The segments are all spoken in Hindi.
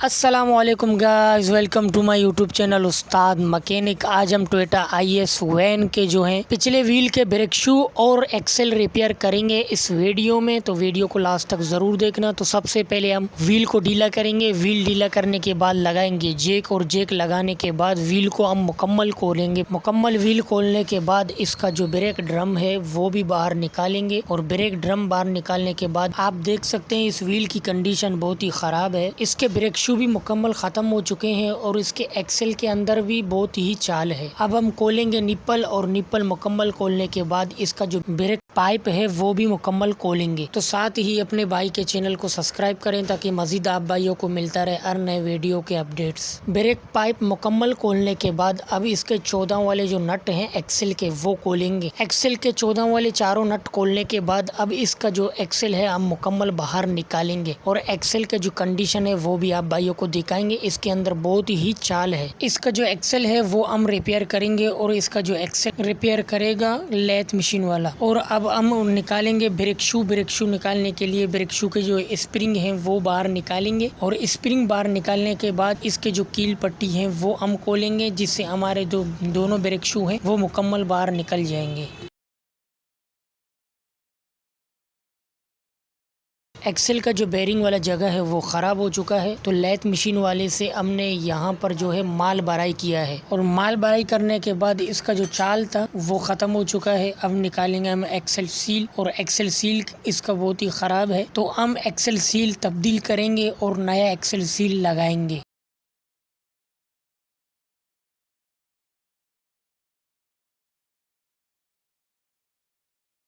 अस्सलामुअलैकुम guys, welcome to my YouTube channel उस्ताद मैकेनिक। आज हम टोयोटा IS वैन के जो हैं पिछले व्हील के ब्रेक शू और एक्सेल रिपेयर करेंगे इस वीडियो में, तो वीडियो को लास्ट तक ज़रूर देखना। तो सबसे पहले हम व्हील को ढीला करेंगे। व्हील ढीला करने के बाद लगाएंगे जैक, और जैक लगाने के बाद व्हील को हम मुकम्मल खोलेंगे। मुकम्मल व्हील खोलने के बाद इसका जो ब्रेक ड्रम है वो भी बाहर निकालेंगे, और ब्रेक ड्रम बाहर निकालने के बाद आप देख सकते हैं इस व्हील की कंडीशन बहुत ही ख़राब है। इसके ब्रेक शू भी मुकम्मल ख़त्म हो चुके हैं और इसके एक्सेल के अंदर भी बहुत ही चाल है। अब हम खोलेंगे निप्पल, और निप्पल मुकम्मल खोलने के बाद इसका जो ब्रेक पाइप है वो भी मुकम्मल खोलेंगे। तो साथ ही अपने भाई के चैनल को सब्सक्राइब करें ताकि मजीद आप भाइयों को मिलता रहे हर नए वीडियो के अपडेट्स। ब्रेक पाइप मुकम्मल खोलने के बाद अब इसके 14 वाले जो नट हैं एक्सेल के वो खोलेंगे। एक्सेल के 14 वाले चारों नट खोलने के बाद अब इसका जो एक्सेल है हम मुकम्मल बाहर निकालेंगे, और एक्सेल के जो कंडीशन है वो भी आप भाइयों को दिखाएंगे। इसके अंदर बहुत ही चाल है। इसका जो एक्सेल है वो हम रिपेयर करेंगे, और इसका जो एक्सेल रिपेयर करेगा लेथ मशीन वाला। और अब हम निकालेंगे ब्रेक शू। ब्रेक शू निकालने के लिए ब्रेक शू के जो स्प्रिंग हैं वो बाहर निकालेंगे, और स्प्रिंग बाहर निकालने के बाद इसके जो कील पट्टी है वो हम खोलेंगे, जिससे हमारे जो दोनों ब्रेक शू हैं वो मुकम्मल बाहर निकल जाएंगे। एक्सेल का जो बेरिंग वाला जगह है वो ख़राब हो चुका है, तो लेथ मशीन वाले से हमने यहाँ पर जो है माल भराई किया है, और माल भराई करने के बाद इसका जो चाल था वो ख़त्म हो चुका है। अब निकालेंगे हम एक्सेल सील, और एक्सेल सील इसका बहुत ही ख़राब है, तो हम एक्सेल सील तब्दील करेंगे और नया एक्सेल सील लगाएंगे।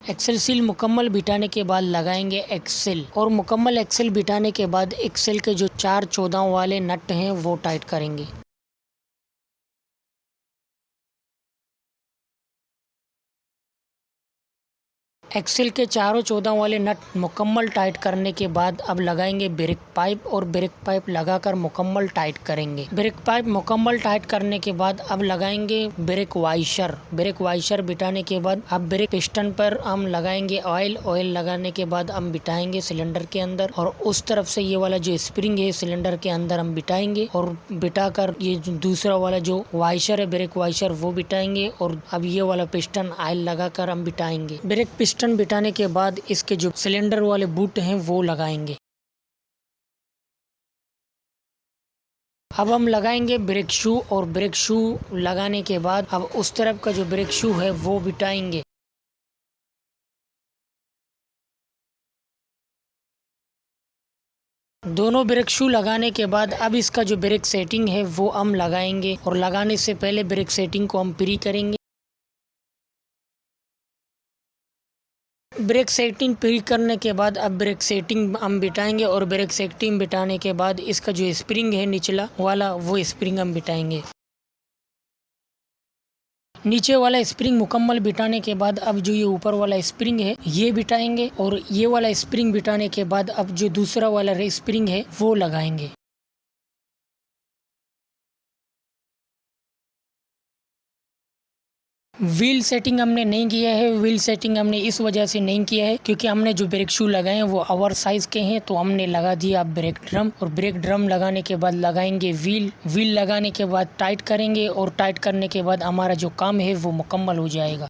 एक्सेल सील मुकम्मल बिठाने के बाद लगाएंगे एक्सेल, और मुकम्मल एक्सेल बिठाने के बाद एक्सेल के जो 4 14 वाले नट हैं वो टाइट करेंगे। एक्सेल के चारों 14 वाले नट मुकम्मल टाइट करने के बाद अब लगाएंगे ब्रेक पाइप, और ब्रेक पाइप लगाकर मुकम्मल टाइट करेंगे। ब्रेक पाइप मुकम्मल टाइट करने के बाद अब लगाएंगे ब्रेक वाइशर। ब्रेक वाइशर बिठाने के बाद अब ब्रेक पिस्टन पर हम लगाएंगे ऑयल। ऑयल लगाने के बाद हम बिठाएंगे सिलेंडर के अंदर, और उस तरफ से ये वाला जो स्प्रिंग है सिलेंडर के अंदर हम बिठाएंगे, और बिठाकर ये जो दूसरा वाला जो वाइशर है ब्रेक वाइशर वो बिठाएंगे, और अब ये वाला पिस्टन ऑयल लगाकर हम बिठाएंगे। ब्रेक पिस्टन बिठाने के बाद इसके जो सिलेंडर वाले बूट हैं वो लगाएंगे। अब हम लगाएंगे ब्रेक शू, और ब्रेक शू लगाने के बाद अब उस तरफ का जो ब्रेक शू है वो बिठाएंगे। दोनों ब्रेक शू लगाने के बाद अब इसका जो ब्रेक सेटिंग है वो हम लगाएंगे, और लगाने से पहले ब्रेक सेटिंग को हम प्री करेंगे। ब्रेक सेटिंग प्री करने के बाद अब ब्रेक सेटिंग हम बिठाएंगे, और ब्रेक सेटिंग बिठाने के बाद इसका जो स्प्रिंग है निचला वाला वो स्प्रिंग हम बिठाएंगे। नीचे वाला स्प्रिंग मुकम्मल बिठाने के बाद अब जो ये ऊपर वाला स्प्रिंग है ये बिठाएंगे, और ये वाला स्प्रिंग बिठाने के बाद अब जो दूसरा वाला स्प्रिंग है वो लगाएंगे। व्हील सेटिंग हमने नहीं किया है। व्हील सेटिंग हमने इस वजह से नहीं किया है क्योंकि हमने जो ब्रेक शू लगाए हैं वो ओवर साइज के हैं, तो हमने लगा दिया ब्रेक ड्रम, और ब्रेक ड्रम लगाने के बाद लगाएंगे व्हील। व्हील लगाने के बाद टाइट करेंगे, और टाइट करने के बाद हमारा जो काम है वो मुकम्मल हो जाएगा।